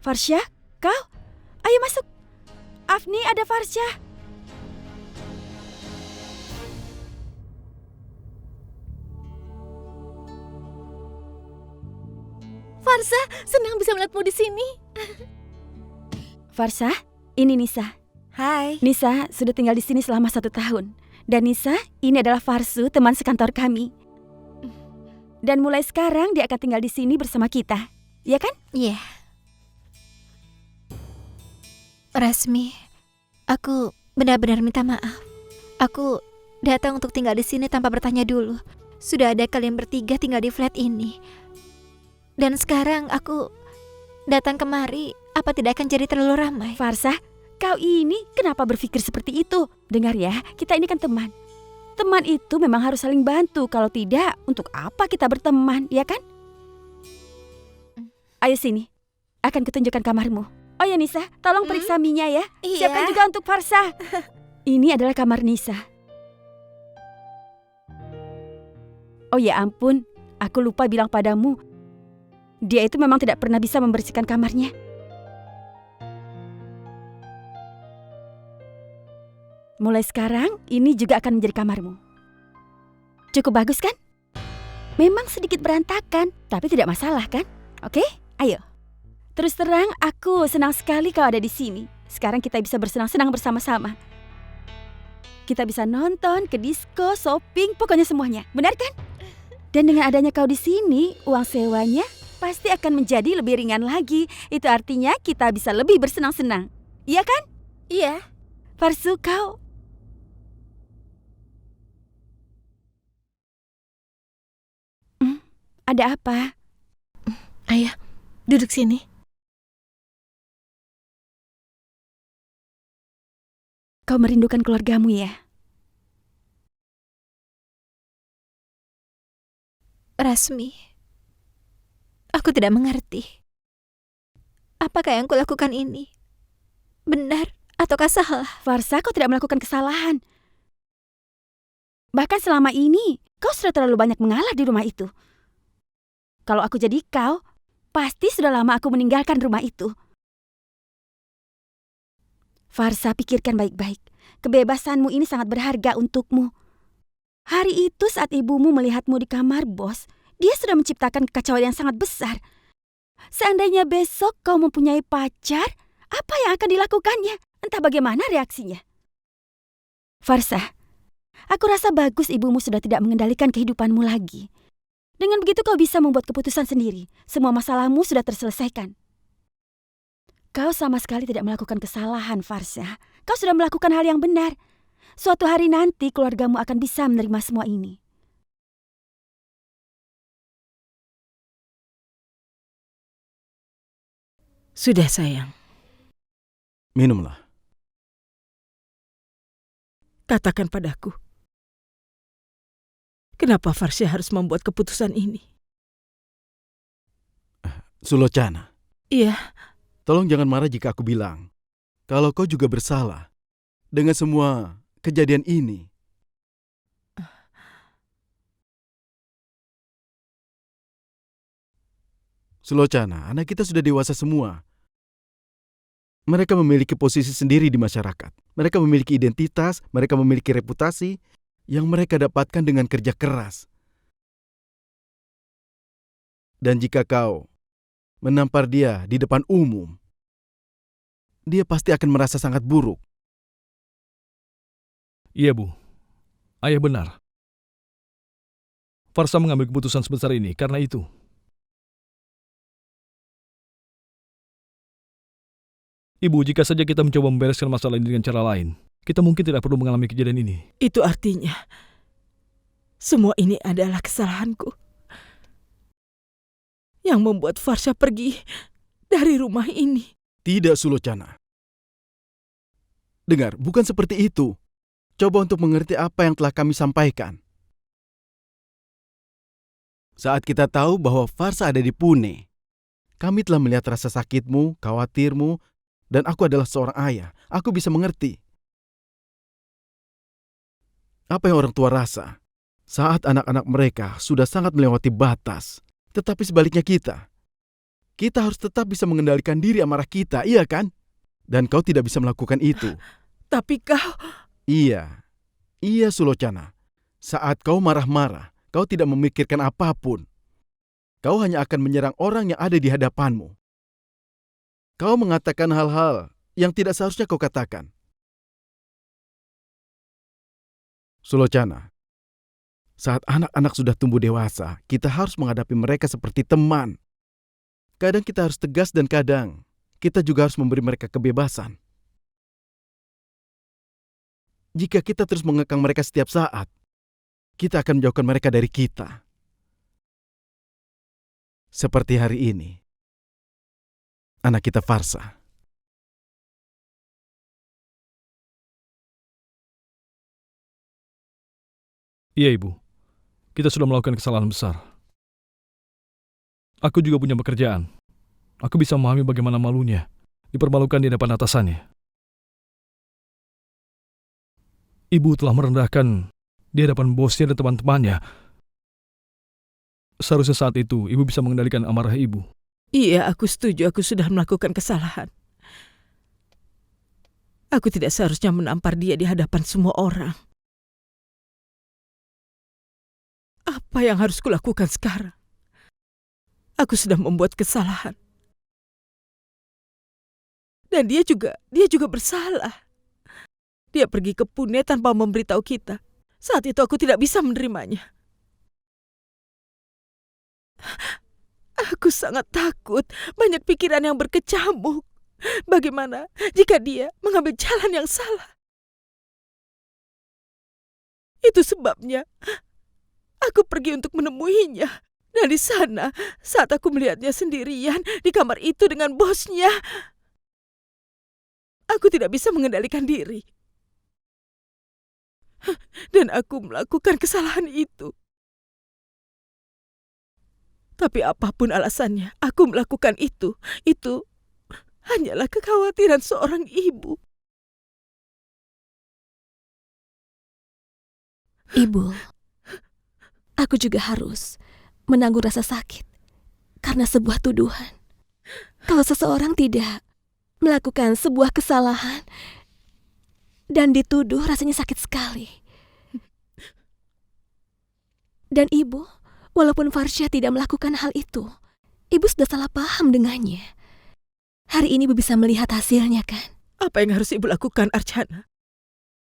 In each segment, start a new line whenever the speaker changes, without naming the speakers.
Farsha, kau? Ayo masuk. Afni, ada Farsha.
Farsha, senang bisa melihatmu di sini.
Farsha, ini Nisa.
Hai.
Nisa sudah tinggal di sini selama 1 tahun. Dan Nisa, ini adalah Farsu, teman sekantor kami. Dan mulai sekarang dia akan tinggal di sini bersama kita. Ya kan?
Iya. Rasmi, aku benar-benar minta maaf. Aku datang untuk tinggal di sini tanpa bertanya dulu. Sudah ada kalian bertiga tinggal di flat ini. Dan sekarang aku datang kemari, apa tidak akan jadi terlalu ramai?
Farsha, kau ini kenapa berpikir seperti itu? Dengar ya, kita ini kan teman. Teman itu memang harus saling bantu. Kalau tidak, untuk apa kita berteman, ya kan? Ayo sini, akan kutunjukkan kamarmu. Oh ya Nisa, tolong periksa Minya ya.
Iya.
Siapkan juga untuk Farsha. Ini adalah kamar Nisa. Oh ya ampun, aku lupa bilang padamu. Dia itu memang tidak pernah bisa membersihkan kamarnya. Mulai sekarang, ini juga akan menjadi kamarmu. Cukup bagus kan? Memang sedikit berantakan, tapi tidak masalah kan? Oke, ayo. Terus terang, aku senang sekali kau ada di sini. Sekarang kita bisa bersenang-senang bersama-sama. Kita bisa nonton, ke disko, shopping, pokoknya semuanya. Benar kan? Dan dengan adanya kau di sini, uang sewanya pasti akan menjadi lebih ringan lagi. Itu artinya kita bisa lebih bersenang-senang. Iya kan?
Iya.
Farsu, kau... Ada apa?
Ayo, duduk sini.
Kau merindukan keluargamu ya?
Rasmi, aku tidak mengerti. Apakah yang kulakukan ini benar ataukah salah?
Farsha, kau tidak melakukan kesalahan. Bahkan selama ini, kau sudah terlalu banyak mengalah di rumah itu. Kalau aku jadi kau, pasti sudah lama aku meninggalkan rumah itu. Farsha, pikirkan baik-baik. Kebebasanmu ini sangat berharga untukmu. Hari itu saat ibumu melihatmu di kamar bos, dia sudah menciptakan kekacauan yang sangat besar. Seandainya besok kau mempunyai pacar, apa yang akan dilakukannya? Entah bagaimana reaksinya. Farsha, aku rasa bagus ibumu sudah tidak mengendalikan kehidupanmu lagi. Dengan begitu kau bisa membuat keputusan sendiri. Semua masalahmu sudah terselesaikan. Kau sama sekali tidak melakukan kesalahan, Farsha. Kau sudah melakukan hal yang benar. Suatu hari nanti keluargamu akan bisa menerima semua ini.
Sudah sayang,
Minumlah.
katakan padaku. Kenapa Farsha harus membuat keputusan ini?
Sulochana,
Iya,
tolong jangan marah jika aku bilang kalau kau juga bersalah dengan semua kejadian ini. Sulochana, anak kita sudah dewasa semua. Mereka memiliki posisi sendiri di masyarakat. Mereka memiliki identitas, mereka memiliki reputasi yang mereka dapatkan dengan kerja keras. Dan jika kau menampar dia di depan umum, dia pasti akan merasa sangat buruk.
Iya, Bu. Ayah benar. Farsha mengambil keputusan sebesar ini karena itu. Ibu, jika saja kita mencoba membereskan masalah ini dengan cara lain, kita mungkin tidak perlu mengalami kejadian ini.
itu artinya semua ini adalah kesalahanku yang membuat Farsha pergi dari rumah ini.
Tidak, Sulochana. Dengar, bukan seperti itu. Coba untuk mengerti apa yang telah kami sampaikan. Saat kita tahu bahwa Farsha ada di Pune, kami telah melihat rasa sakitmu, khawatirmu, dan aku adalah seorang ayah. Aku bisa mengerti. Apa yang orang tua rasa saat anak-anak mereka sudah sangat melewati batas. Tetapi sebaliknya kita, Kita harus tetap bisa mengendalikan diri amarah kita, iya kan? Dan kau tidak bisa melakukan itu.
Tapi kau...
Iya, iya Sulochana. Saat kau marah-marah, kau tidak memikirkan apapun. Kau hanya akan menyerang orang yang ada di hadapanmu. Kau mengatakan hal-hal yang tidak seharusnya kau katakan. Sulochana, saat anak-anak sudah tumbuh dewasa, kita harus menghadapi mereka seperti teman. Kadang kita harus tegas dan kadang kita juga harus memberi mereka kebebasan. Jika kita terus mengekang mereka setiap saat, kita akan menjauhkan mereka dari kita. Seperti hari ini, anak kita Farsa.
Iya, Ibu. Kita sudah melakukan kesalahan besar. Aku juga punya pekerjaan. Aku bisa memahami bagaimana malunya dipermalukan di depan atasannya. Ibu telah merendahkan di hadapan bosnya dan teman-temannya. Seharusnya saat itu Ibu bisa mengendalikan amarah Ibu.
Iya, aku setuju. Aku sudah melakukan kesalahan. Aku tidak seharusnya menampar dia di hadapan semua orang. Apa yang harus kulakukan sekarang? Aku sudah membuat kesalahan. Dan dia juga bersalah. Dia pergi ke Pune tanpa memberitahu kita. Saat itu aku tidak bisa menerimanya. Aku sangat takut, banyak pikiran yang berkecamuk. Bagaimana jika dia mengambil jalan yang salah? Itu sebabnya aku pergi untuk menemuinya. Dan di sana, saat aku melihatnya sendirian di kamar itu dengan bosnya, aku tidak bisa mengendalikan diri. Dan aku melakukan kesalahan itu. Tapi apapun alasannya, aku melakukan itu. Itu hanyalah kekhawatiran seorang ibu.
Ibu, aku juga harus menanggung rasa sakit karena sebuah tuduhan. Kalau seseorang tidak melakukan sebuah kesalahan dan dituduh, rasanya sakit sekali. Dan ibu, walaupun Farsha tidak melakukan hal itu, ibu sudah salah paham dengannya. Hari ini ibu bisa melihat hasilnya, kan?
Apa yang harus ibu lakukan, Archana?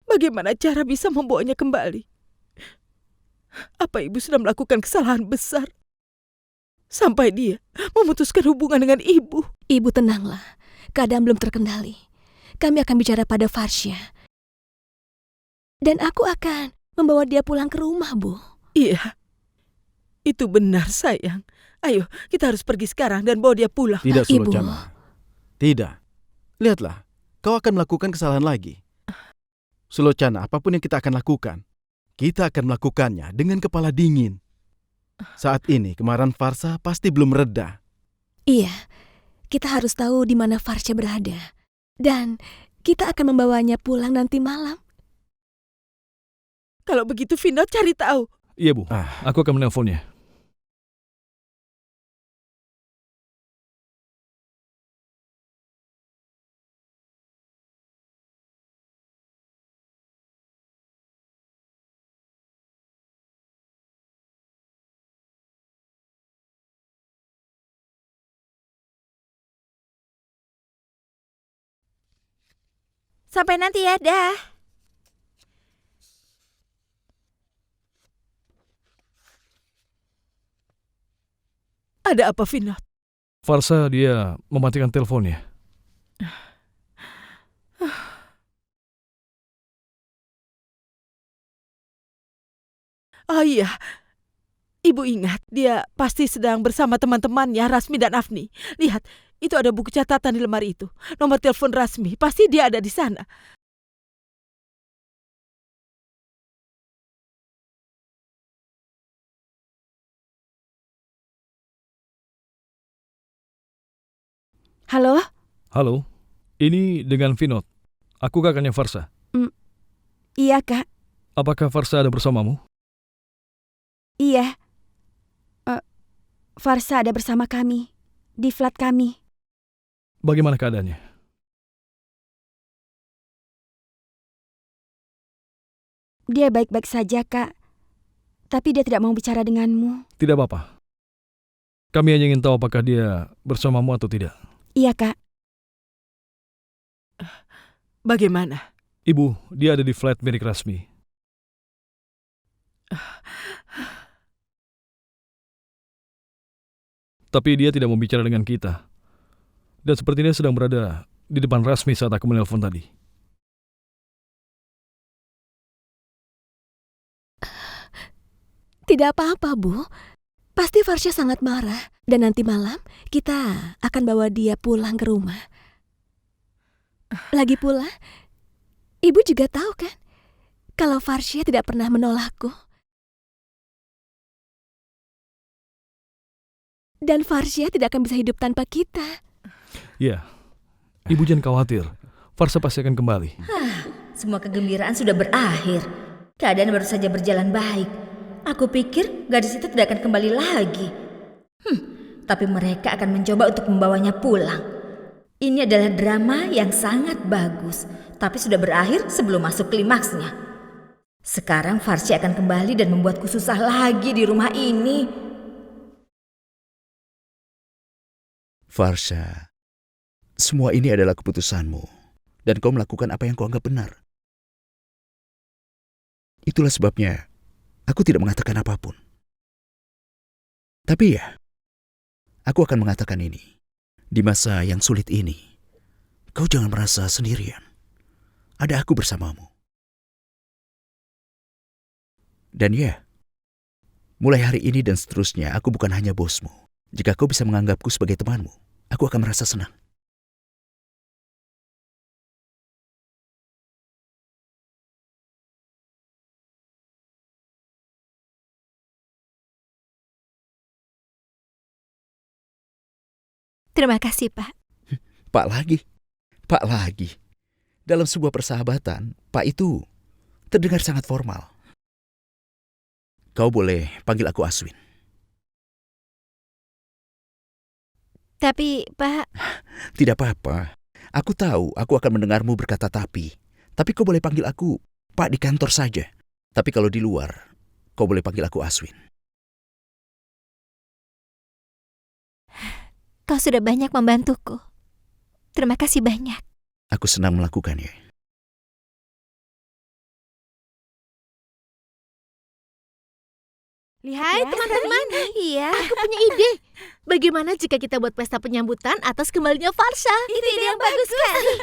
Bagaimana cara bisa membawanya kembali? Apa ibu sudah melakukan kesalahan besar? Sampai dia memutuskan hubungan dengan ibu.
Ibu tenanglah, keadaan belum terkendali. Kami akan bicara pada Farsha. Dan aku akan membawa dia pulang ke rumah, Bu.
Iya, itu benar sayang. Ayo, kita harus pergi sekarang dan bawa dia pulang.
Tidak,
Ibu.
Sulochana. Tidak. Lihatlah, kau akan melakukan kesalahan lagi. Sulochana, apapun yang kita akan lakukan, kita akan melakukannya dengan kepala dingin. Saat ini, kemarahan Farsa pasti belum reda.
Iya, kita harus tahu di mana Farsha berada. Dan kita akan membawanya pulang nanti malam.
Kalau begitu Vino cari tahu.
Iya, Bu. Aku akan menelponnya.
Sampai nanti ya, dah.
Ada apa, Vino?
Farsa dia mematikan teleponnya.
Oh iya, ibu ingat dia pasti sedang bersama teman-temannya Rasmi dan Afni. Lihat, itu ada buku catatan di lemari itu. Nomor telepon Rasmi, pasti dia ada di sana.
Halo?
Halo, ini dengan Vinod. Aku kakaknya Farsa.
Iya, Kak.
Apakah Farsa ada bersamamu?
Iya. Farsa ada bersama kami. di flat kami.
Bagaimana keadaannya?
Dia baik-baik saja, Kak. Tapi dia tidak mau bicara denganmu.
Tidak apa-apa. Kami hanya ingin tahu apakah dia bersamamu atau tidak.
Iya, Kak.
Bagaimana?
Ibu, dia ada di flat milik Rasmi. Tapi dia tidak mau bicara dengan kita. Dan sepertinya sedang berada di depan Rasmi saat aku menelpon tadi.
Tidak apa-apa, Bu. Pasti Farsha sangat marah. Dan nanti malam kita akan bawa dia pulang ke rumah. Lagi pula, Ibu juga tahu kan, kalau Farsha tidak pernah menolakku. Dan Farsha tidak akan bisa hidup tanpa kita.
Ya, Ibu jangan khawatir. Farsha pasti akan kembali.
Semua kegembiraan sudah berakhir. Keadaan baru saja berjalan baik. Aku pikir gadis itu tidak akan kembali lagi. Tapi mereka akan mencoba untuk membawanya pulang. Ini adalah drama yang sangat bagus, tapi sudah berakhir sebelum masuk klimaksnya. Sekarang Farsha akan kembali dan membuatku susah lagi di rumah ini.
Farsha, semua ini adalah keputusanmu, dan kau melakukan apa yang kau anggap benar. Itulah sebabnya aku tidak mengatakan apapun. Tapi ya, aku akan mengatakan ini. Di masa yang sulit ini, kau jangan merasa sendirian. Ada aku bersamamu. Dan ya, mulai hari ini dan seterusnya, aku bukan hanya bosmu. Jika kau bisa menganggapku sebagai temanmu, aku akan merasa senang.
Terima kasih, Pak.
Pak lagi. Pak lagi. Dalam sebuah persahabatan, Pak itu terdengar sangat formal. Kau boleh panggil aku Aswin.
Tapi, Pak,
Tidak apa-apa. Aku tahu aku akan mendengarmu berkata tapi. Tapi kau boleh panggil aku Pak di kantor saja. Tapi kalau di luar, kau boleh panggil aku Aswin.
kau sudah banyak membantuku. Terima kasih banyak.
Aku senang melakukannya.
Lihat
Hai
ya,
teman-teman,
Iya.
aku punya ide. Bagaimana jika kita buat pesta penyambutan atas kembalinya Farsha?
Itu ide yang bagus sekali.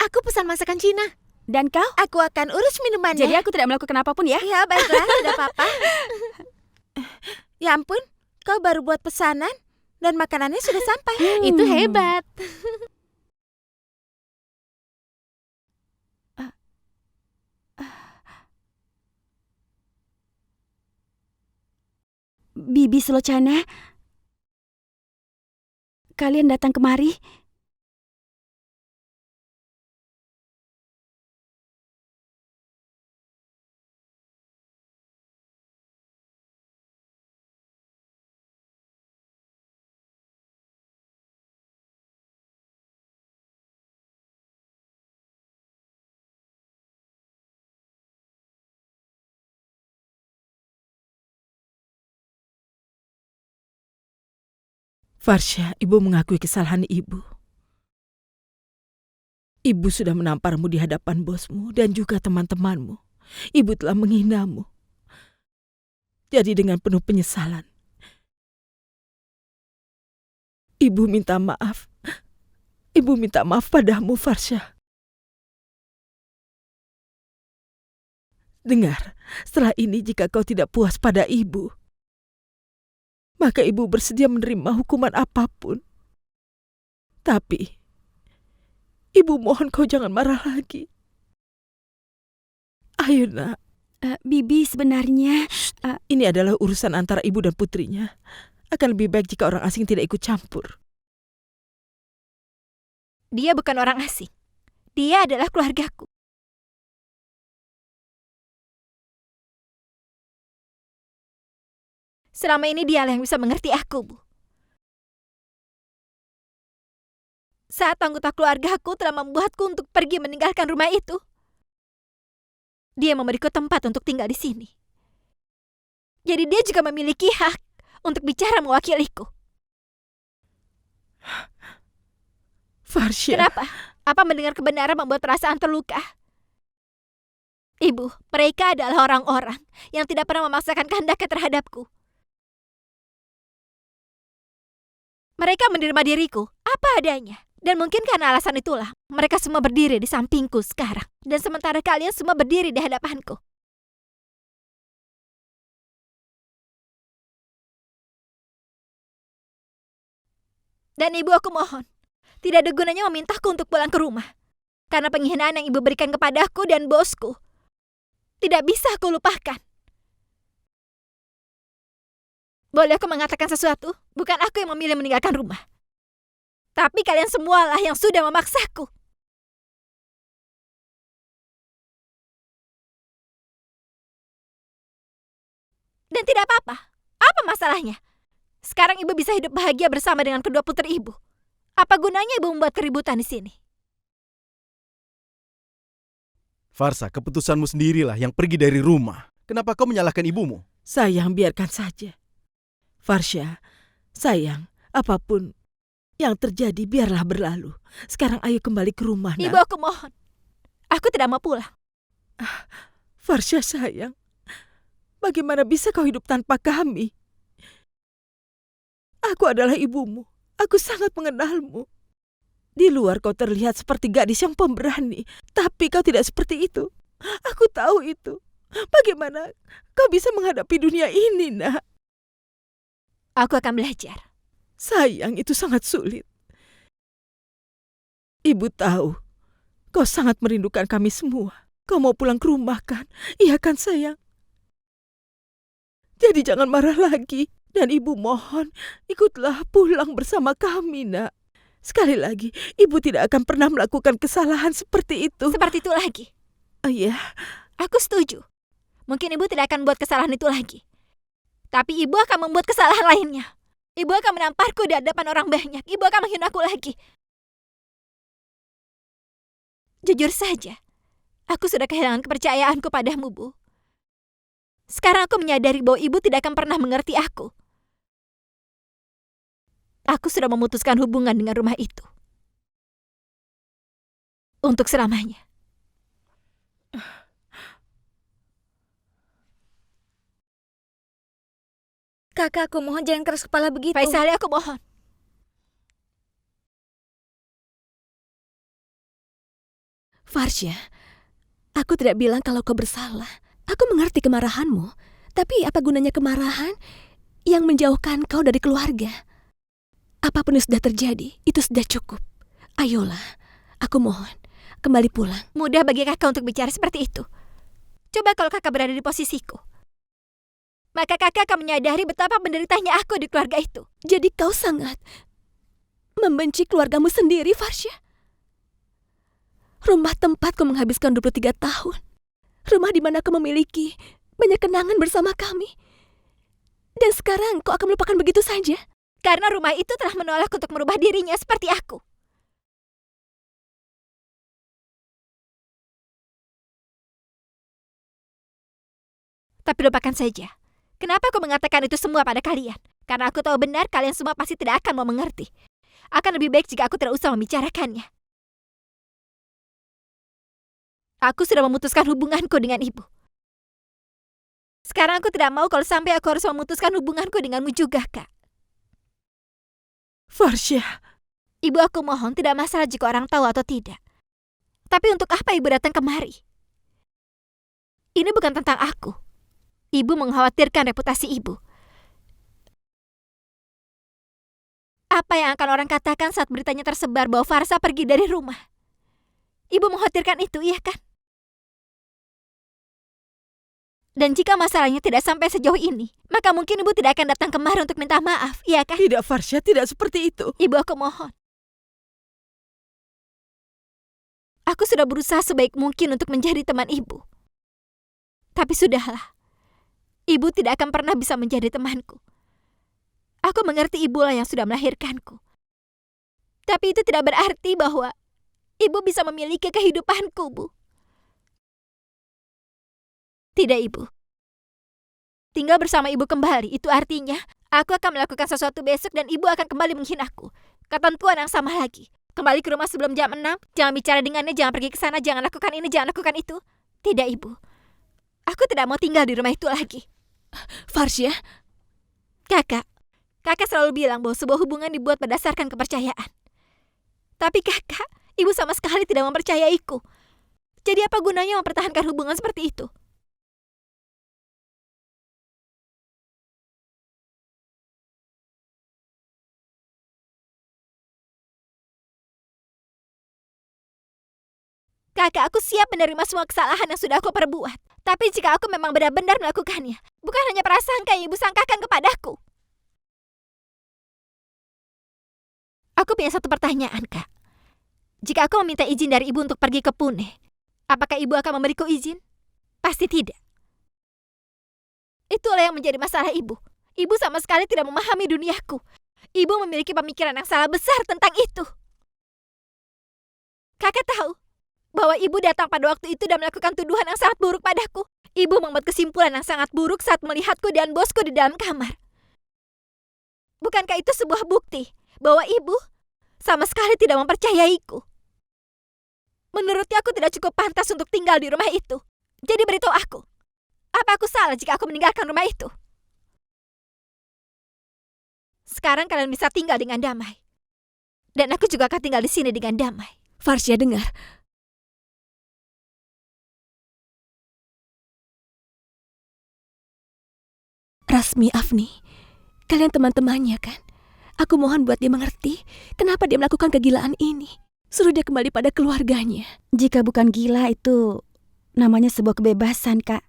Aku pesan masakan Cina.
Dan kau?
Aku akan urus minumannya.
Jadi aku tidak melakukan apapun ya?
Ya, baiklah, tidak apa-apa. Ya ampun, kau baru buat pesanan dan makanannya sudah sampai. Itu hebat.
Bibi Selocana, kalian datang kemari?
Farsha, ibu mengakui kesalahan ibu. Ibu sudah menamparmu di hadapan bosmu dan juga teman-temanmu. Ibu telah menghinamu. Jadi dengan penuh penyesalan, ibu minta maaf. Ibu minta maaf padamu, Farsha. Dengar, setelah ini jika kau tidak puas pada ibu, maka ibu bersedia menerima hukuman apapun. Tapi, ibu mohon kau jangan marah lagi. Ayo nak,
Bibi sebenarnya...
ini adalah urusan antara ibu dan putrinya. Akan lebih baik jika orang asing tidak ikut campur.
Dia bukan orang asing. Dia adalah keluargaku. Selama ini dialah yang bisa mengerti aku, Bu. saat anggota keluargaku telah membuatku untuk pergi meninggalkan rumah itu. Dia memberiku tempat untuk tinggal di sini. Jadi dia juga memiliki hak untuk bicara mewakiliku.
Farsha.
Kenapa? Apa mendengar kebenaran membuat perasaan terluka? Ibu, mereka adalah orang-orang yang tidak pernah memaksakan kehendaknya terhadapku. Mereka menerima diriku apa adanya. Dan mungkin karena alasan itulah mereka semua berdiri di sampingku sekarang. Dan sementara kalian semua berdiri di hadapanku. Dan ibu, aku mohon, tidak ada gunanya memintaku untuk pulang ke rumah. Karena penghinaan yang ibu berikan kepadaku dan bosku tidak bisa aku lupakan. Boleh aku mengatakan sesuatu? Bukan aku yang memilih meninggalkan rumah. Tapi kalian semualah yang sudah memaksaku. Dan tidak apa-apa. Apa masalahnya? Sekarang ibu bisa hidup bahagia bersama dengan kedua putri ibu. Apa gunanya ibu membuat keributan di sini?
Farsa, keputusanmu sendirilah yang pergi dari rumah. Kenapa kau menyalahkan ibumu?
Sayang, biarkan saja. Farsha, sayang, apapun yang terjadi biarlah berlalu. Sekarang ayo kembali ke rumah, nak.
Ibu, aku mohon. Aku tidak mau pulang.
Farsha, sayang. Bagaimana bisa kau hidup tanpa kami? Aku adalah ibumu. Aku sangat mengenalmu. Di luar kau terlihat seperti gadis yang pemberani. Tapi kau tidak seperti itu. Aku tahu itu. Bagaimana kau bisa menghadapi dunia ini, nak?
Aku akan belajar.
Sayang, itu sangat sulit. Ibu tahu, kau sangat merindukan kami semua. Kau mau pulang ke rumah kan? Iya kan, sayang? Jadi jangan marah lagi. Dan ibu mohon, ikutlah pulang bersama kami, nak. Sekali lagi, ibu tidak akan pernah melakukan kesalahan seperti itu.
Seperti itu lagi.
Iya.
Aku setuju. Mungkin ibu tidak akan membuat kesalahan itu lagi. Tapi ibu akan membuat kesalahan lainnya. Ibu akan menamparku di hadapan orang banyak. Ibu akan menghinaku lagi. Jujur saja, aku sudah kehilangan kepercayaanku padamu, Bu. Sekarang aku menyadari bahwa ibu tidak akan pernah mengerti aku. Aku sudah memutuskan hubungan dengan rumah itu. Untuk selamanya.
Kakak, aku mohon jangan keras kepala begitu.
Faisal, aku mohon.
Farsha, aku tidak bilang kalau kau bersalah. Aku mengerti kemarahanmu. Tapi apa gunanya kemarahan yang menjauhkan kau dari keluarga? Apapun yang sudah terjadi, itu sudah cukup. Ayolah, aku mohon, kembali pulang.
Mudah bagi kakak untuk bicara seperti itu. Coba kalau kakak berada di posisiku. Maka kakak akan menyadari betapa menderitanya aku di keluarga itu.
Jadi kau sangat membenci keluargamu sendiri, Farsha? Rumah tempat kau menghabiskan 23 tahun. Rumah di mana kau memiliki banyak kenangan bersama kami. Dan sekarang kau akan melupakan begitu saja?
Karena rumah itu telah menolak untuk merubah dirinya seperti aku. Tapi lupakan saja. Kenapa aku mengatakan itu semua pada kalian? Karena aku tahu benar kalian semua pasti tidak akan mau mengerti. Akan lebih baik jika aku tidak usah membicarakannya. Aku sudah memutuskan hubunganku dengan ibu. Sekarang aku tidak mau kalau sampai aku harus memutuskan hubunganku denganmu juga, Kak.
Farsha.
Ibu, aku mohon tidak masalah jika orang tahu atau tidak. Tapi untuk apa ibu datang kemari? Ini bukan tentang aku. Ibu mengkhawatirkan reputasi ibu. Apa yang akan orang katakan saat beritanya tersebar bahwa Farsa pergi dari rumah? Ibu mengkhawatirkan itu, iya kan? Dan jika masalahnya tidak sampai sejauh ini, maka mungkin ibu tidak akan datang kemari untuk minta maaf, iya kan?
Tidak, Farsha, tidak seperti itu.
Ibu, aku mohon. Aku sudah berusaha sebaik mungkin untuk menjadi teman ibu. Tapi sudahlah. Ibu tidak akan pernah bisa menjadi temanku. Aku mengerti ibulah yang sudah melahirkanku. Tapi itu tidak berarti bahwa ibu bisa memiliki kehidupanku, Bu. Tidak, Ibu. Tinggal bersama ibu kembali, itu artinya aku akan melakukan sesuatu besok dan ibu akan kembali menghinaku. Ketentuan yang sama lagi. Kembali ke rumah sebelum jam 6, jangan bicara dengannya, jangan pergi ke sana, jangan lakukan ini, jangan lakukan itu. Tidak, Ibu. Aku tidak mau tinggal di rumah itu lagi.
Farsya,
Kakak selalu bilang bahwa sebuah hubungan dibuat berdasarkan kepercayaan. Tapi kakak, ibu sama sekali tidak mempercayaiku. Jadi apa gunanya mempertahankan hubungan seperti itu? Kakak, aku siap menerima semua kesalahan yang sudah aku perbuat. Tapi jika aku memang benar-benar melakukannya, bukan hanya prasangka yang ibu sangkakan kepadaku. Aku punya satu pertanyaan, Kak. Jika aku meminta izin dari ibu untuk pergi ke Pune, apakah ibu akan memberiku izin? Pasti tidak. Itulah yang menjadi masalah ibu. Ibu sama sekali tidak memahami duniaku. Ibu memiliki pemikiran yang salah besar tentang itu. Kakak tahu bahwa ibu datang pada waktu itu dan melakukan tuduhan yang sangat buruk padaku. Ibu membuat kesimpulan yang sangat buruk saat melihatku dan bosku di dalam kamar. Bukankah itu sebuah bukti bahwa ibu sama sekali tidak mempercayaiku? Menurutnya aku tidak cukup pantas untuk tinggal di rumah itu. Jadi beritahu aku, apa aku salah jika aku meninggalkan rumah itu? Sekarang kalian bisa tinggal dengan damai. Dan aku juga akan tinggal di sini dengan damai.
Farsya dengar. Rasmi, Afni, kalian teman-temannya kan? Aku mohon buat dia mengerti kenapa dia melakukan kegilaan ini. Suruh dia kembali pada keluarganya.
Jika bukan gila itu namanya sebuah kebebasan, Kak.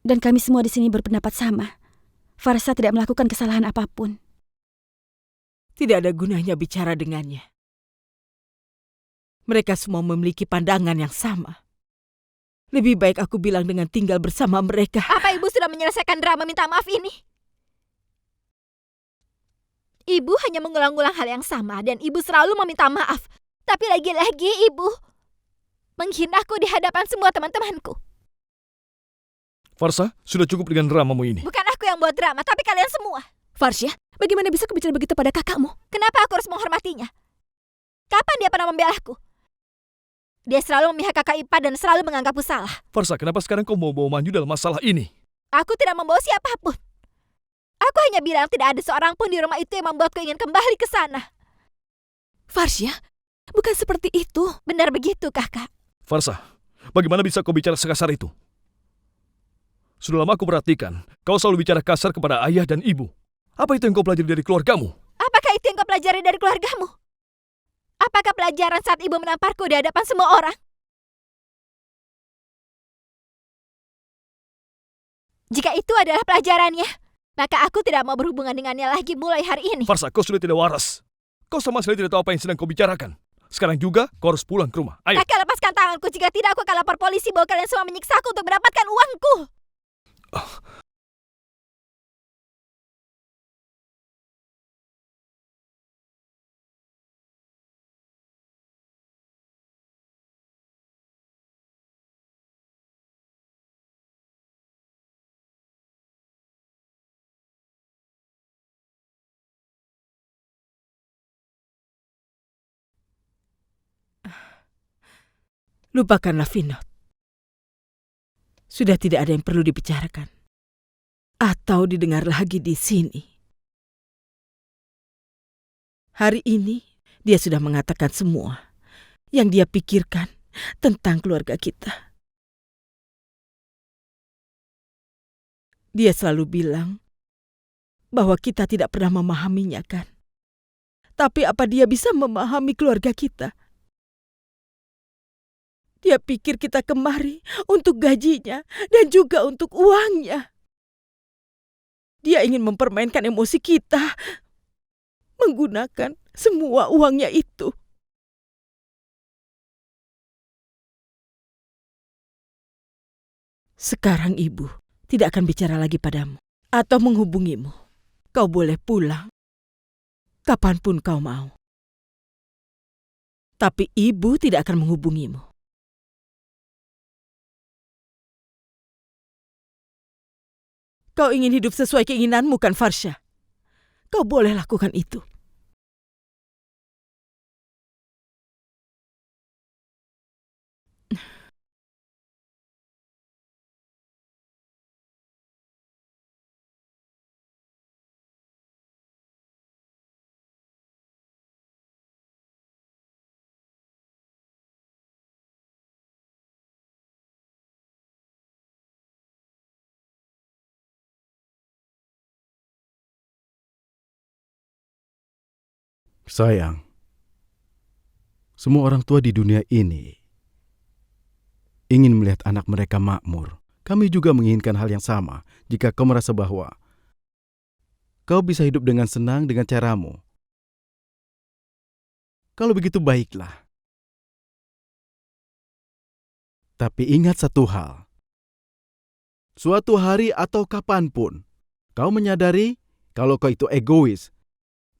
Dan kami semua di sini berpendapat sama. Farsha tidak melakukan kesalahan apapun.
Tidak ada gunanya bicara dengannya. Mereka semua memiliki pandangan yang sama. Lebih baik aku bilang dengan tinggal bersama mereka.
Apa ibu sudah menyelesaikan drama minta maaf ini? Ibu hanya mengulang-ulang hal yang sama dan ibu selalu meminta maaf. Tapi lagi-lagi ibu menghinaku di hadapan semua teman-temanku.
Farsha, sudah cukup dengan dramamu ini.
Bukan aku yang buat drama, tapi kalian semua.
Farsya, bagaimana bisa kau bicara begitu pada kakakmu?
Kenapa aku harus menghormatinya? Kapan dia pernah membela aku? Dia selalu memihak kakak ipar dan selalu menganggapku salah.
Farsha, kenapa sekarang kau mau bawa maju dalam masalah ini?
Aku tidak membawa siapapun. Aku hanya bilang tidak ada seorang pun di rumah itu yang membuatku ingin kembali ke sana.
Farsya, bukan seperti itu.
Benar begitu, kakak.
Farsha, bagaimana bisa kau bicara sekasar itu? Sudah lama aku perhatikan, kau selalu bicara kasar kepada ayah dan ibu. Apa itu yang kau pelajari dari keluargamu?
Apakah itu yang kau pelajari dari keluargamu? Apakah pelajaran saat ibu menamparku di hadapan semua orang? Jika itu adalah pelajarannya, maka aku tidak mau berhubungan dengannya lagi mulai hari ini.
Farsha, kau sudah tidak waras. Kau sama sekali tidak tahu apa yang sedang kau bicarakan. Sekarang juga kau harus pulang ke rumah. Ayo.
Kakak, lepaskan tanganku. Jika tidak, aku akan lapor polisi bahwa kalian semua menyiksaku untuk mendapatkan uangku.
Lupakanlah Vinod. Sudah tidak ada yang perlu dibicarakan. Atau didengar lagi di sini. Hari ini, dia sudah mengatakan semua yang dia pikirkan tentang keluarga kita. Dia selalu bilang bahwa kita tidak pernah memahaminya kan. Tapi apa dia bisa memahami keluarga kita? Dia pikir kita kemari untuk gajinya dan juga untuk uangnya. Dia ingin mempermainkan emosi kita, menggunakan semua uangnya itu. Sekarang ibu tidak akan bicara lagi padamu atau menghubungimu. Kau boleh pulang kapanpun kau mau. Tapi ibu tidak akan menghubungimu. Kau ingin hidup sesuai keinginanmu kan, Farsha? Kau boleh lakukan itu.
Sayang, semua orang tua di dunia ini ingin melihat anak mereka makmur. Kami juga menginginkan hal yang sama jika kau merasa bahwa kau bisa hidup dengan senang dengan caramu. Kalau begitu baiklah. Tapi ingat satu hal. Suatu hari atau kapanpun kau menyadari kalau kau itu egois,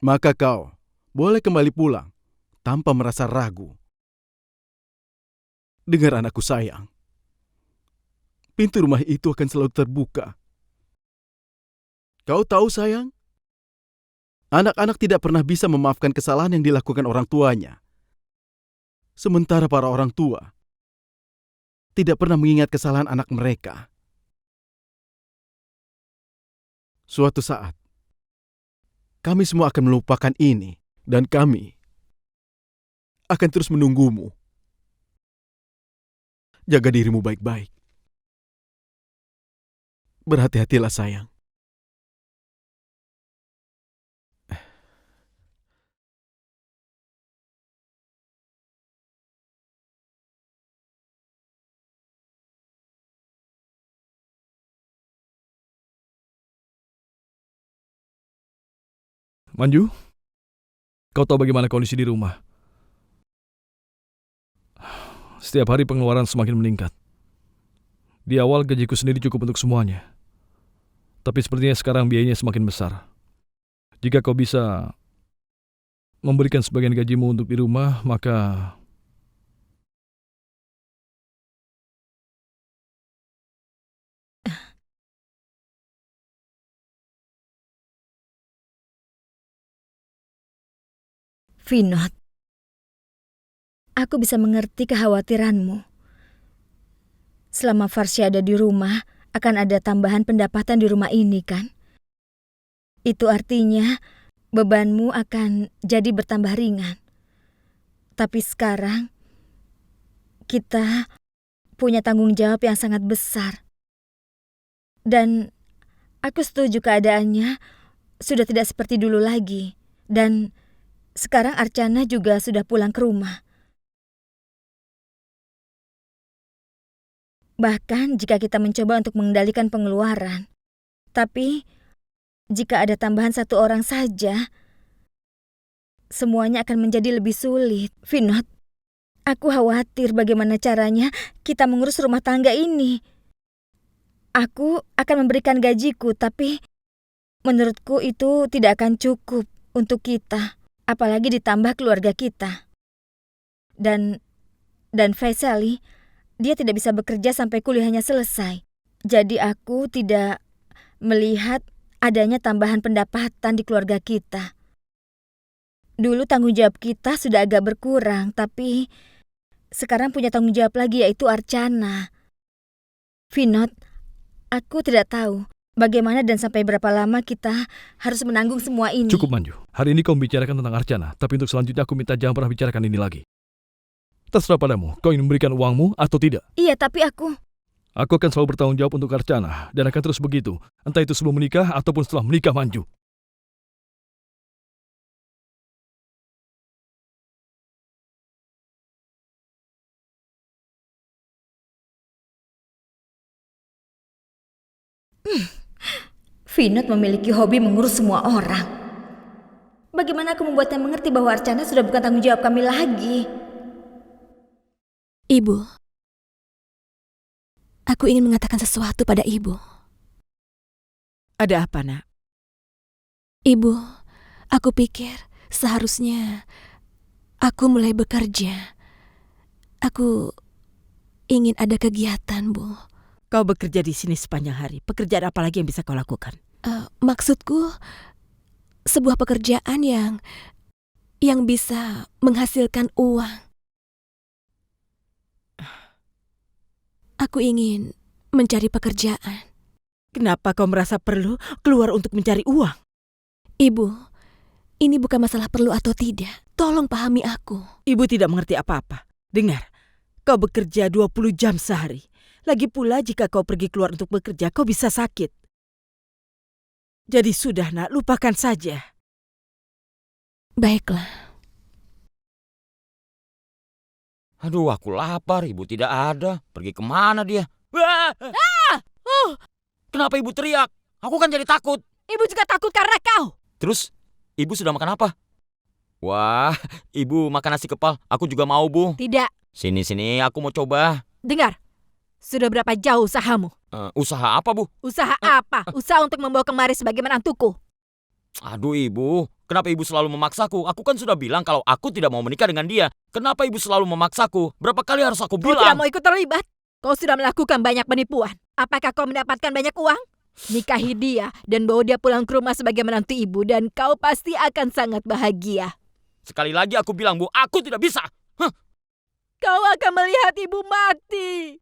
maka kau boleh kembali pulang tanpa merasa ragu. Dengar anakku sayang, pintu rumah itu akan selalu terbuka. Kau tahu sayang, anak-anak tidak pernah bisa memaafkan kesalahan yang dilakukan orang tuanya. Sementara para orang tua tidak pernah mengingat kesalahan anak mereka. Suatu saat, kami semua akan melupakan ini. Dan kami akan terus menunggumu. Jaga dirimu baik-baik. Berhati-hatilah sayang.
Manju, kau tahu bagaimana kondisi di rumah? Setiap hari pengeluaran semakin meningkat. Di awal gajiku sendiri cukup untuk semuanya. Tapi sepertinya sekarang biayanya semakin besar. Jika kau bisa memberikan sebagian gajimu untuk di rumah, maka
Vinod, aku bisa mengerti kekhawatiranmu. Selama Farsha ada di rumah, akan ada tambahan pendapatan di rumah ini kan? Itu artinya bebanmu akan jadi bertambah ringan. Tapi sekarang, kita punya tanggung jawab yang sangat besar. Dan aku setuju keadaannya sudah tidak seperti dulu lagi. Dan sekarang Archana juga sudah pulang ke rumah. Bahkan jika kita mencoba untuk mengendalikan pengeluaran, tapi jika ada tambahan satu orang saja, semuanya akan menjadi lebih sulit. Vinod, aku khawatir bagaimana caranya kita mengurus rumah tangga ini. Aku akan memberikan gajiku, tapi menurutku itu tidak akan cukup untuk kita. Apalagi ditambah keluarga kita. Dan Faisali, dia tidak bisa bekerja sampai kuliahnya selesai. Jadi aku tidak melihat adanya tambahan pendapatan di keluarga kita. Dulu tanggung jawab kita sudah agak berkurang, tapi sekarang punya tanggung jawab lagi, yaitu Archana. Vinod, aku tidak tahu bagaimana dan sampai berapa lama kita harus menanggung semua ini.
cukup Manju. Hari ini kau membicarakan tentang Archana, tapi untuk selanjutnya aku minta jangan pernah bicarakan ini lagi. Terserah padamu, kau ingin memberikan uangmu atau tidak.
Iya, tapi aku
Aku akan selalu bertanggung jawab untuk Archana, dan akan terus begitu, entah itu sebelum menikah ataupun setelah menikah, Manju.
Vinod memiliki hobi mengurus semua orang. Bagaimana aku membuatnya mengerti bahwa Archana sudah bukan tanggung jawab kami lagi?
Ibu, aku ingin mengatakan sesuatu pada ibu.
Ada apa, nak?
Ibu, aku pikir seharusnya aku mulai bekerja. Aku ingin ada kegiatan, Bu.
Kau bekerja di sini sepanjang hari. Pekerjaan apa lagi yang bisa kau lakukan?
Maksudku, sebuah pekerjaan yang bisa menghasilkan uang. Aku ingin mencari pekerjaan.
Kenapa kau merasa perlu keluar untuk mencari uang?
Ibu, ini bukan masalah perlu atau tidak. Tolong pahami aku.
Ibu tidak mengerti apa-apa. Dengar, kau bekerja 20 jam sehari. Lagi pula jika kau pergi keluar untuk bekerja, kau bisa sakit. Jadi sudah nak, lupakan saja.
Baiklah.
Aduh, aku lapar. Ibu tidak ada. Pergi kemana dia? Kenapa ibu teriak? Aku kan jadi takut.
Ibu juga takut karena kau.
Terus, ibu sudah makan apa? Wah, ibu makan nasi kepal. Aku juga mau, Bu.
Tidak.
Sini, aku mau coba.
Dengar. Sudah berapa jauh usahamu?
Usaha apa, Bu?
Usaha apa? Usaha untuk membawa kemari sebagai menantuku.
Aduh, ibu. Kenapa ibu selalu memaksaku? Aku kan sudah bilang kalau aku tidak mau menikah dengan dia. Kenapa ibu selalu memaksaku? Berapa kali harus aku
Kau
bilang?
tidak mau ikut terlibat? Kau sudah melakukan banyak penipuan. Apakah kau mendapatkan banyak uang? Nikahi dia dan bawa dia pulang ke rumah sebagai menantu ibu dan kau pasti akan sangat bahagia.
Sekali lagi aku bilang, Bu, aku tidak bisa.
Kau akan melihat ibu mati.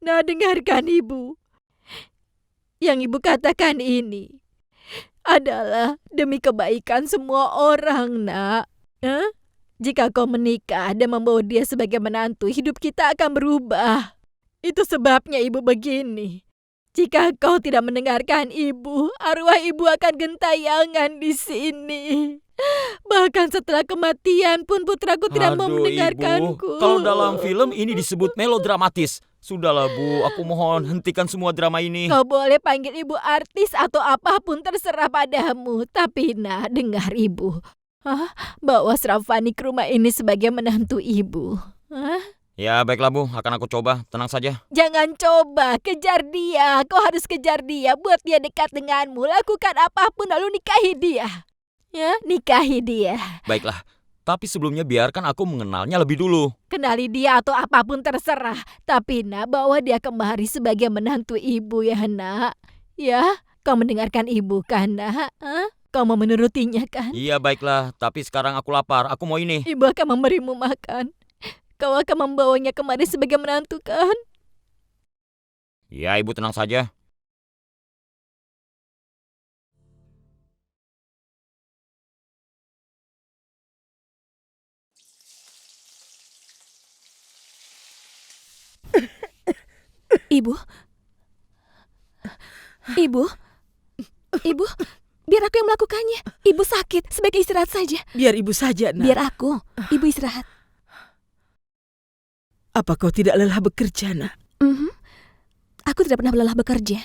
Nah, dengarkan ibu. Yang ibu katakan ini adalah demi kebaikan semua orang, nak. Jika kau menikah dan membawa dia sebagai menantu, hidup kita akan berubah. Itu sebabnya ibu begini. Jika kau tidak mendengarkan ibu, arwah ibu akan gentayangan di sini. Bahkan setelah kematian pun putraku tidak mau
Aduh,
mendengarkanku.
Ibu. Kalau dalam film ini disebut melodramatis. Sudahlah, Bu, aku mohon hentikan semua drama ini.
Kau boleh panggil ibu artis atau apapun terserah padamu. Tapi nak, dengar ibu. Bawa Sravani ke rumah ini sebagai menantu ibu.
Ya, baiklah, Bu. Akan aku coba. Tenang saja.
Jangan coba, kejar dia. Kau harus kejar dia, buat dia dekat denganmu. Lakukan apapun lalu nikahi dia. Ya, nikahi dia.
Baiklah. Tapi sebelumnya biarkan aku mengenalnya lebih dulu.
Kenali dia atau apapun terserah. Tapi nak, bawa dia kemari sebagai menantu ibu ya nak. Ya, kau mendengarkan ibu kan nak? Kau mau menurutinya kan?
Iya, baiklah. Tapi sekarang aku lapar. Aku mau ini.
Ibu akan memberimu makan. Kau akan membawanya kemari sebagai menantu kan?
Ya, Ibu tenang saja.
Ibu? Ibu, biar aku yang melakukannya. Ibu sakit, sebaiknya istirahat saja.
Biar ibu saja, nak.
Biar aku, ibu istirahat.
Apa kau tidak lelah bekerja, nak?
Aku tidak pernah lelah bekerja.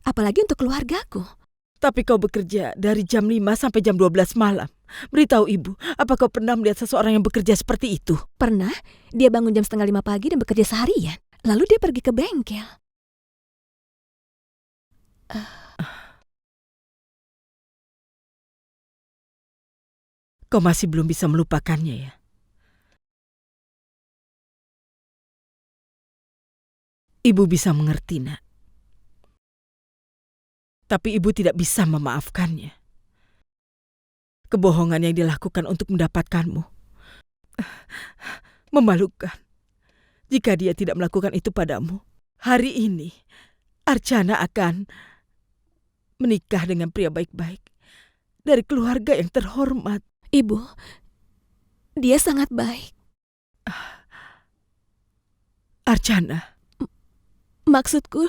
Apalagi untuk keluargaku.
Tapi kau bekerja dari jam 5 sampai jam 12 malam. Beritahu ibu, apa kau pernah melihat seseorang yang bekerja seperti itu?
Pernah, dia bangun jam 4:30 pagi dan bekerja seharian. Lalu dia pergi ke bengkel.
Kau masih belum bisa melupakannya ya? Ibu bisa mengerti, nak. Tapi ibu tidak bisa memaafkannya. Kebohongan yang dilakukan untuk mendapatkanmu memalukan. Jika dia tidak melakukan itu padamu, hari ini Archana akan menikah dengan pria baik-baik dari keluarga yang terhormat.
Ibu, dia sangat baik.
Archana.
Maksudku,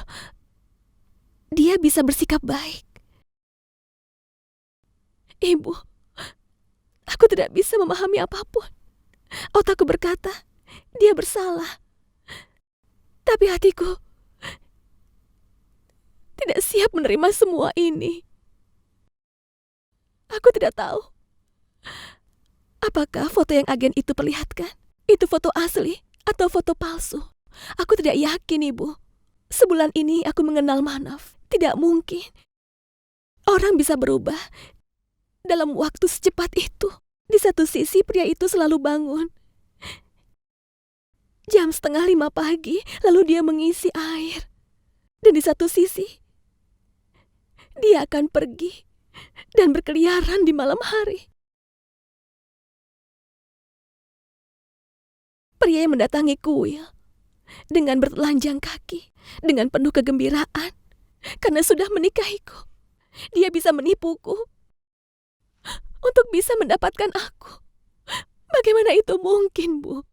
dia bisa bersikap baik. Ibu, aku tidak bisa memahami apapun. Otakku berkata, dia bersalah. Tapi hatiku tidak siap menerima semua ini. Aku tidak tahu. Apakah foto yang agen itu perlihatkan? Itu foto asli atau foto palsu? Aku tidak yakin, Ibu. Sebulan ini aku mengenal Manaf. Tidak mungkin orang bisa berubah dalam waktu secepat itu. Di satu sisi pria itu selalu bangun jam 4:30 pagi, lalu dia mengisi air. Dan di satu sisi dia akan pergi dan berkeliaran di malam hari. Pria yang mendatangi kuil dengan bertelanjang kaki, dengan penuh kegembiraan, karena sudah menikahiku. Dia bisa menipuku untuk bisa mendapatkan aku. Bagaimana itu mungkin, Bu?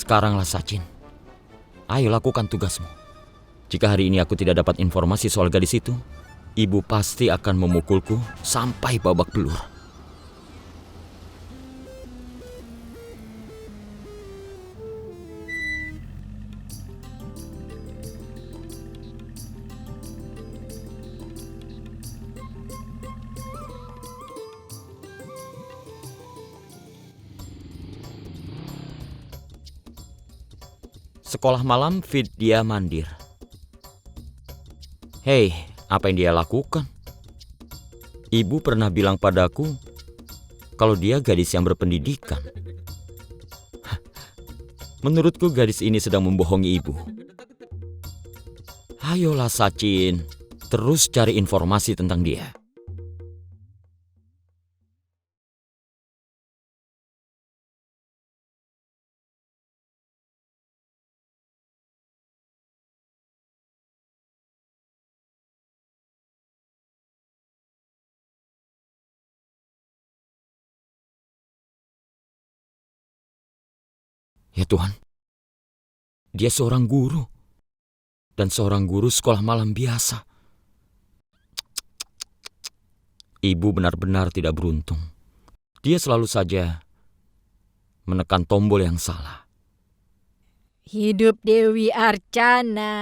Sekaranglah Sachin. Ayo lakukan tugasmu. Jika hari ini aku tidak dapat informasi soal gadis itu, ibu pasti akan memukulku sampai babak belur. Sekolah malam Vidya Mandir. Hei, apa yang dia lakukan? Ibu pernah bilang padaku kalau dia gadis yang berpendidikan. Menurutku gadis ini sedang membohongi ibu. Ayolah Sachin, terus cari informasi tentang dia. Ya Tuhan, dia seorang guru. Dan seorang guru sekolah malam biasa. Ibu benar-benar tidak beruntung. Dia selalu saja menekan tombol yang salah.
Hidup Dewi Archana.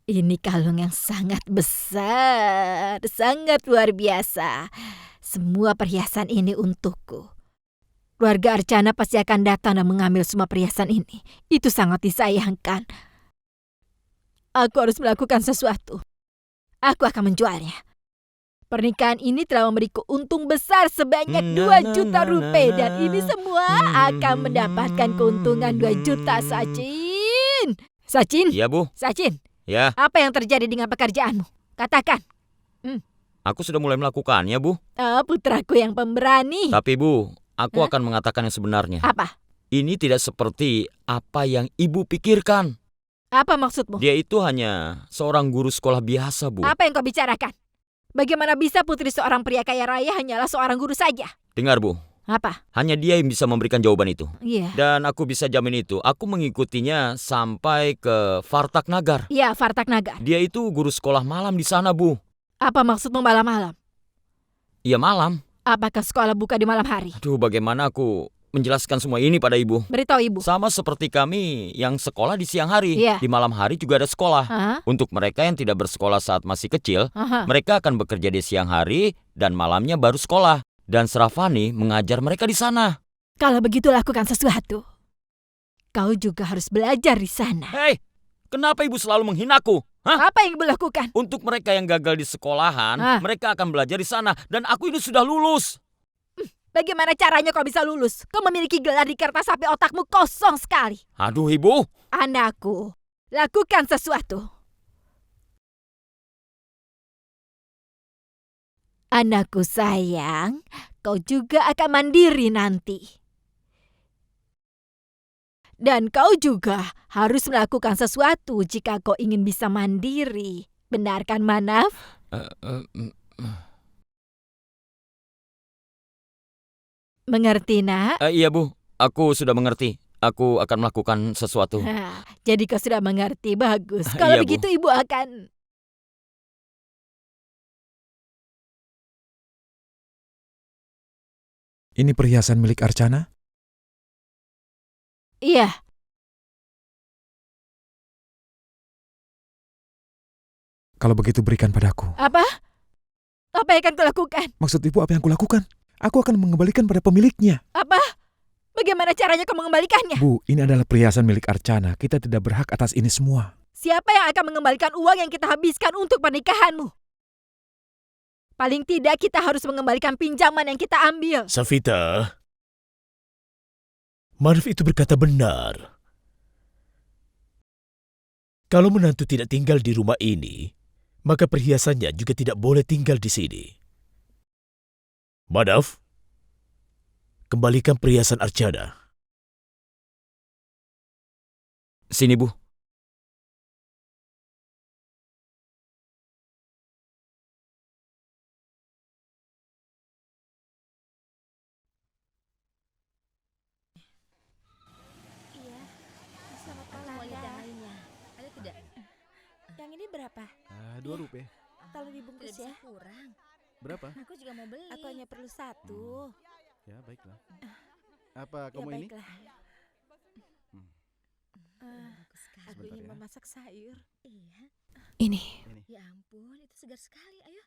Ini kalung yang sangat besar, sangat luar biasa. Semua perhiasan ini untukku. Keluarga Archana pasti akan datang dan mengambil semua perhiasan ini. Itu sangat disayangkan. Aku harus melakukan sesuatu. Aku akan menjualnya. Pernikahan ini telah memberiku untung besar sebanyak 2 juta rupiah. Dan ini semua akan mendapatkan keuntungan 2 juta, Sachin. Sachin?
Iya, Bu.
Sachin,
Ya,
apa yang terjadi dengan pekerjaanmu? Katakan.
aku sudah mulai melakukannya, Bu.
Oh, putraku yang pemberani.
Tapi, Bu, aku akan mengatakan yang sebenarnya.
Apa?
Ini tidak seperti apa yang ibu pikirkan.
Apa maksudmu?
Dia itu hanya seorang guru sekolah biasa, Bu.
Apa yang kau bicarakan? Bagaimana bisa putri seorang pria kaya raya hanyalah seorang guru saja?
Dengar, Bu.
Apa?
Hanya dia yang bisa memberikan jawaban itu.
Iya.
Dan aku bisa jamin itu. Aku mengikutinya sampai ke Vartak Nagar.
Iya, Vartak Nagar.
Dia itu guru sekolah malam di sana, Bu.
Apa maksudmu malam-malam?
Iya, malam.
Apakah sekolah buka di malam hari?
Aduh, bagaimana aku menjelaskan semua ini pada ibu?
Beritahu ibu.
Sama seperti kami yang sekolah di siang hari.
Iya.
Di malam hari juga ada sekolah.
Hah?
Untuk mereka yang tidak bersekolah saat masih kecil,
Aha.
mereka akan bekerja di siang hari dan malamnya baru sekolah. Dan Sravani mengajar mereka di sana.
Kalau begitu lakukan sesuatu. Kau juga harus belajar di sana.
Hei, kenapa ibu selalu menghinaku? Hah?
Apa yang ibu lakukan?
Untuk mereka yang gagal di sekolahan, mereka akan belajar di sana. Dan aku ini sudah lulus.
Bagaimana caranya kau bisa lulus? Kau memiliki gelar di kertas sampai otakmu kosong sekali.
Aduh, ibu.
Anakku, lakukan sesuatu. Anakku sayang, kau juga akan mandiri nanti. Dan kau juga harus melakukan sesuatu jika kau ingin bisa mandiri. Benar kan, Manaf? Mengerti, nak?
Iya, Bu. Aku sudah mengerti. Aku akan melakukan sesuatu.
Jadi kau sudah mengerti, bagus.
Iya,
Kalau
Bu.
begitu ibu akan...
Ini perhiasan milik Archana?
Iya,
Kalau begitu berikan padaku.
Apa? Apa yang akan kau lakukan?
Maksud ibu apa yang kulakukan? Aku akan mengembalikan pada pemiliknya.
Apa? Bagaimana caranya kau mengembalikannya?
Bu, ini adalah perhiasan milik Archana. Kita tidak berhak atas ini semua.
Siapa yang akan mengembalikan uang yang kita habiskan untuk pernikahanmu? Paling tidak kita harus mengembalikan pinjaman yang kita ambil.
Safita, Marif itu berkata benar. Kalau menantu tidak tinggal di rumah ini, maka perhiasannya juga tidak boleh tinggal di sini. Madaf, kembalikan perhiasan Archana.
Sini, Bu.
Yang ini berapa?
Rp2.
Tolong dibungkus ya.
Kurang.
Berapa?
Aku juga mau beli.
Aku hanya perlu satu.
Ya, baiklah. Apa kamu
ya,
ini?
baiklah. Aku
Sebentar
ingin
ya.
memasak sayur.
Iya.
Ini.
Ya ampun, itu segar sekali. Ayo.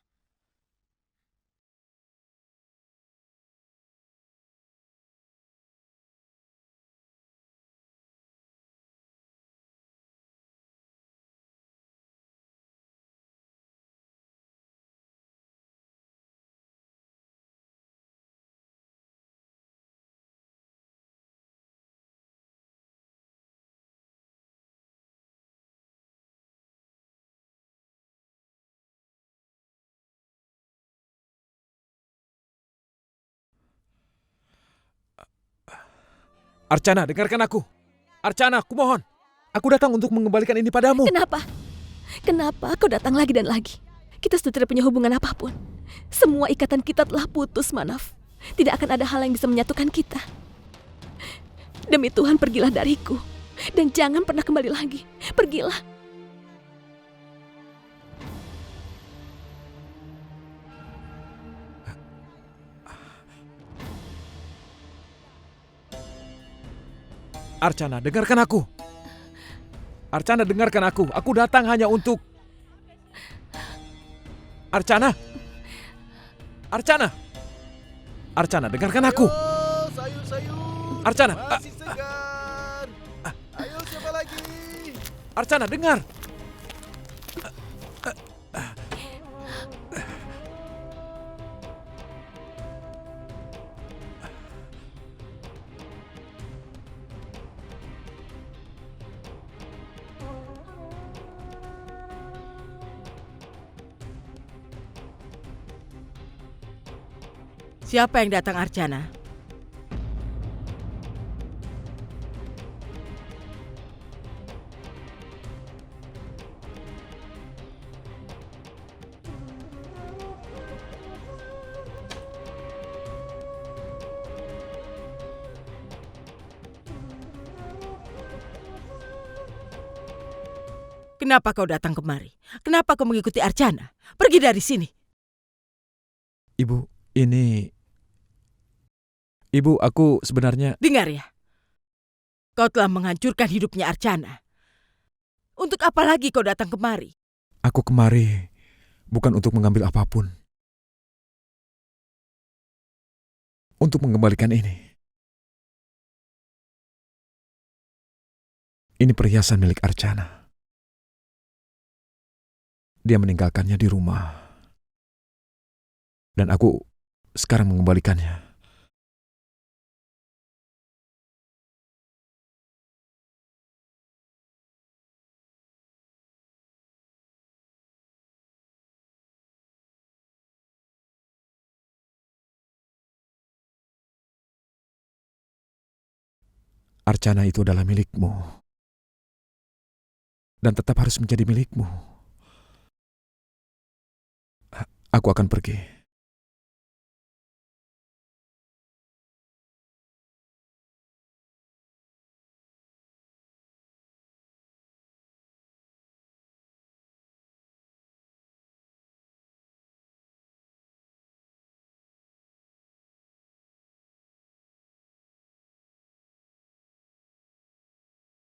Archana, dengarkan aku. Archana, aku mohon. Aku datang untuk mengembalikan ini padamu.
Kenapa? Kenapa kau datang lagi dan lagi? Kita sudah tidak punya hubungan apapun. Semua ikatan kita telah putus, Manaf. Tidak akan ada hal yang bisa menyatukan kita. Demi Tuhan, pergilah dariku. Dan jangan pernah kembali lagi. Pergilah.
Archana, dengarkan aku. Archana, dengarkan aku. Aku datang hanya untuk... Archana. Archana. Archana, dengarkan aku.
Sayur-sayur.
Archana.
Masih segar. Ayo, siapa lagi?
Archana, dengar.
Siapa yang datang, Archana? Kenapa kau datang kemari? Kenapa kau mengikuti Archana? Pergi dari sini.
Ibu, ini... Ibu, aku sebenarnya...
Dengar ya. Kau telah menghancurkan hidupnya Archana. Untuk apa lagi kau datang kemari?
Aku kemari bukan untuk mengambil apapun. Untuk mengembalikan ini. Ini perhiasan milik Archana. Dia meninggalkannya di rumah. Dan aku sekarang mengembalikannya. Archana itu adalah milikmu. Dan tetap harus menjadi milikmu. Aku akan pergi.